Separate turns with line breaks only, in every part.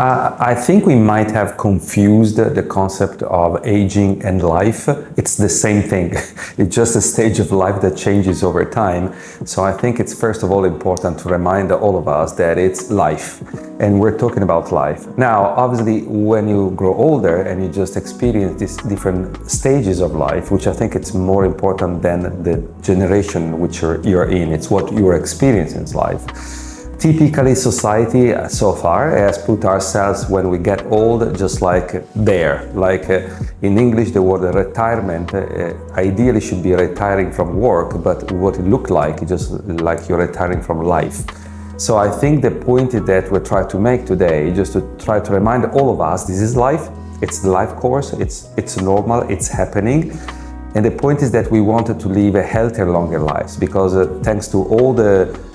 I think we might have confused the concept of aging and life. It's the same thing. It's just a stage of life that changes over time. So I think it's first of all important to remind all of us that it's life, and we're talking about life. Now, obviously, when you grow older and you just experience these different stages of life, which I think it's more important than the generation which you're in, it's what you're experiencing in life. Typically, society so far has put ourselves when we get old just like there. Like in English, the word retirement ideally should be retiring from work, but what it looked like, just like you're retiring from life. So I think the point that we're trying to make today is just to try to remind all of us, this is life, it's the life course, it's normal, it's happening. And the point is that we wanted to live a healthier, longer lives because thanks to all the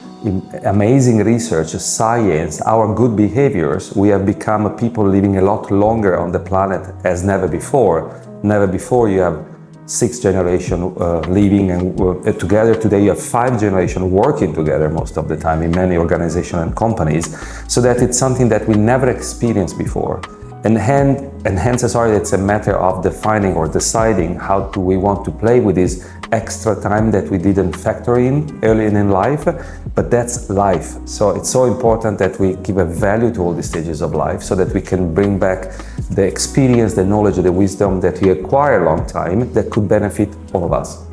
amazing research, science, our good behaviors, we have become people living a lot longer on the planet as never before. Never before you have 6 generations living and together. Today you have 5 generations working together most of the time in many organizations and companies, so that it's something that we never experienced before. And hence, it's a matter of defining or deciding how do we want to play with this extra time that we didn't factor in early in life, but that's life. So it's so important that we give a value to all the stages of life so that we can bring back the experience, the knowledge, the wisdom that we acquire a long time that could benefit all of us.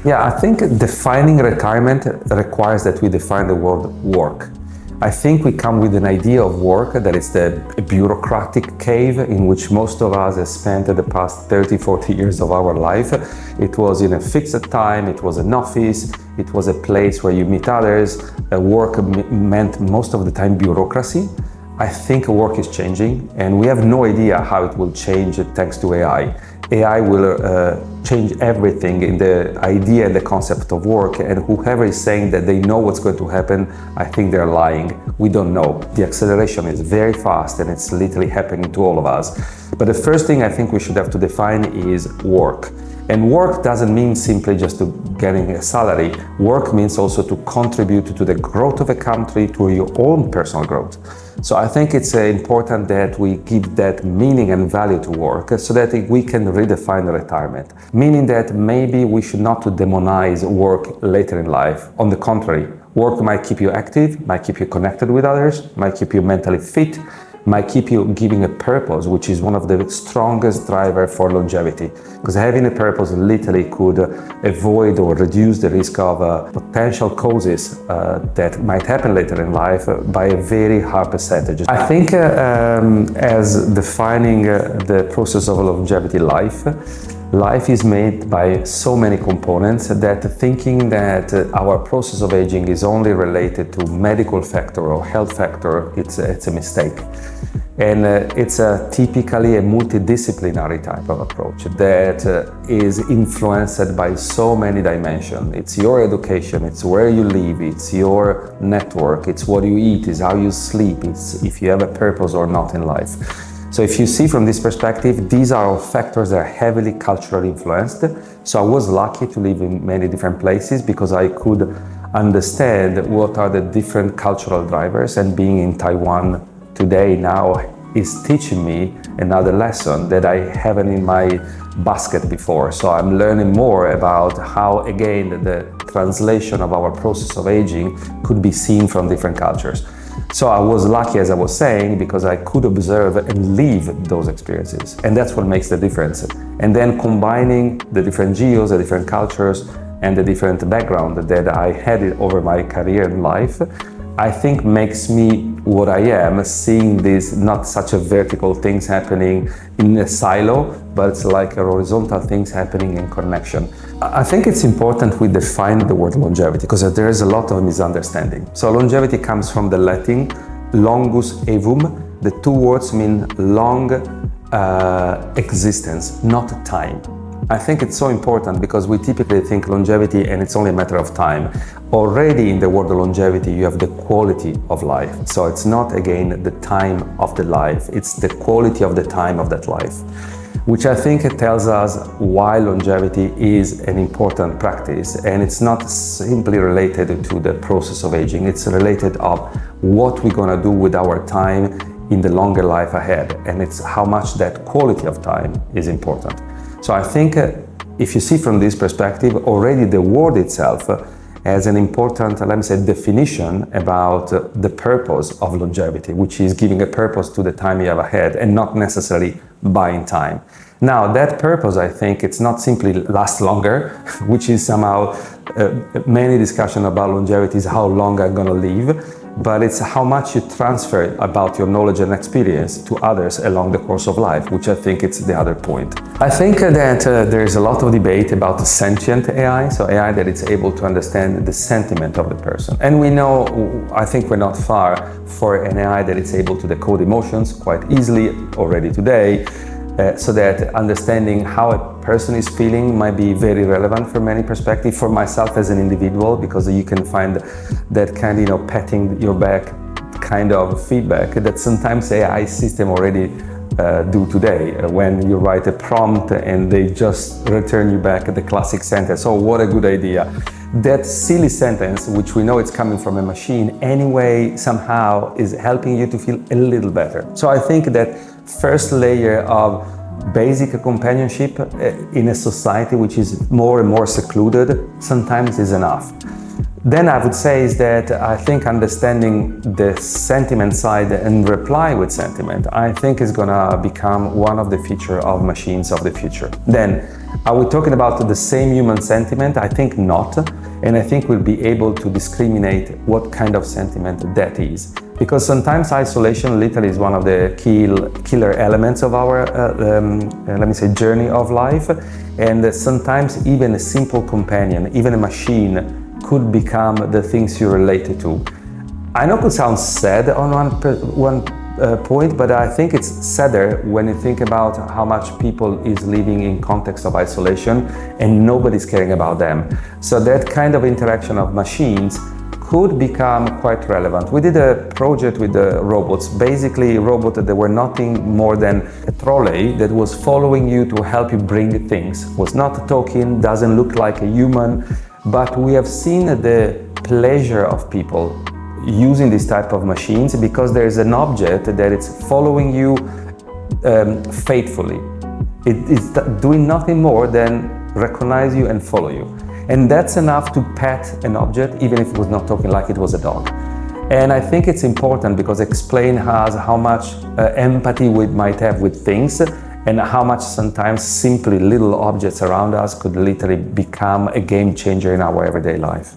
Yeah, I think defining retirement requires that we define the word work. I think we come with an idea of work that is the bureaucratic cave in which most of us have spent the past 30, 40 years of our life. It was in a fixed time, it was an office, it was a place where you meet others. Work meant most of the time bureaucracy. I think work is changing and we have no idea how it will change thanks to AI. AI will change everything in the idea and the concept of work, and whoever is saying that they know what's going to happen, I think they're lying. We don't know. The acceleration is very fast and it's literally happening to all of us. But the first thing I think we should have to define is work. And work doesn't mean simply just to getting a salary. Work means also to contribute to the growth of a country, to your own personal growth. So I think it's important that we give that meaning and value to work so that we can redefine retirement. Meaning that maybe we should not demonize work later in life. On the contrary, work might keep you active, might keep you connected with others, might keep you mentally fit, might keep you giving a purpose, which is one of the strongest drivers for longevity. Because having a purpose literally could avoid or reduce the risk of potential causes that might happen later in life by a very high percentage. I think as defining the process of longevity life is made by so many components that thinking that our process of aging is only related to medical factor or health factor, it's a mistake. And it's typically a multidisciplinary type of approach that is influenced by so many dimensions. It's your education, it's where you live, it's your network, it's what you eat, it's how you sleep, it's if you have a purpose or not in life. So if you see from this perspective, these are all factors that are heavily culturally influenced. So I was lucky to live in many different places because I could understand what are the different cultural drivers, and being in Taiwan today now is teaching me another lesson that I haven't in my basket before. So I'm learning more about how, again, the translation of our process of aging could be seen from different cultures. So I was lucky, as I was saying, because I could observe and live those experiences. And that's what makes the difference. And then combining the different geos, the different cultures, and the different background that I had over my career and life, I think makes me what I am, seeing this not such a vertical things happening in a silo, but it's like a horizontal things happening in connection. I think it's important we define the word longevity because there is a lot of misunderstanding. So longevity comes from the Latin longus evum. The two words mean long existence, not time. I think it's so important because we typically think longevity and it's only a matter of time. Already in the word longevity, you have the quality of life. So it's not, again, the time of the life, it's the quality of the time of that life, which I think tells us why longevity is an important practice. And it's not simply related to the process of aging, it's related of what we're gonna do with our time in the longer life ahead, and it's how much that quality of time is important. So I think if you see from this perspective, already the word itself has an important, let me say, definition about the purpose of longevity, which is giving a purpose to the time you have ahead and not necessarily buying time. Now, that purpose, I think, it's not simply last longer, which is somehow many discussion about longevity is how long I'm going to live, but it's how much you transfer about your knowledge and experience to others along the course of life, which I think it's the other point. I think that there's a lot of debate about the sentient AI, so AI that it's able to understand the sentiment of the person. And we know, I think we're not far for an AI that it's able to decode emotions quite easily already today, so that understanding how a person is feeling might be very relevant from many perspectives. For myself as an individual, because you can find that kind of, patting your back kind of feedback that sometimes AI system already do today. When you write a prompt and they just return you back the classic sentence, oh, what a good idea. That silly sentence, which we know it's coming from a machine, anyway, somehow is helping you to feel a little better. So I think that first layer of basic companionship in a society which is more and more secluded sometimes is enough. Then I would say is that I think understanding the sentiment side and reply with sentiment, I think is gonna become one of the features of machines of the future. Then, are we talking about the same human sentiment? I think not. And I think we'll be able to discriminate what kind of sentiment that is. Because sometimes isolation literally is one of the killer elements of our, let me say, journey of life. And sometimes even a simple companion, even a machine, could become the things you relate to. I know it could sound sad on one point, but I think it's sadder when you think about how much people is living in context of isolation and nobody's caring about them. So that kind of interaction of machines could become quite relevant. We did a project with the robots, basically robots that were nothing more than a trolley that was following you to help you bring things, was not talking, doesn't look like a human, but we have seen the pleasure of people using this type of machines because there is an object that it's following you faithfully. It is doing nothing more than recognize you and follow you. And that's enough to pet an object, even if it was not talking like it was a dog. And I think it's important because explain us how much empathy we might have with things and how much sometimes simply little objects around us could literally become a game changer in our everyday life.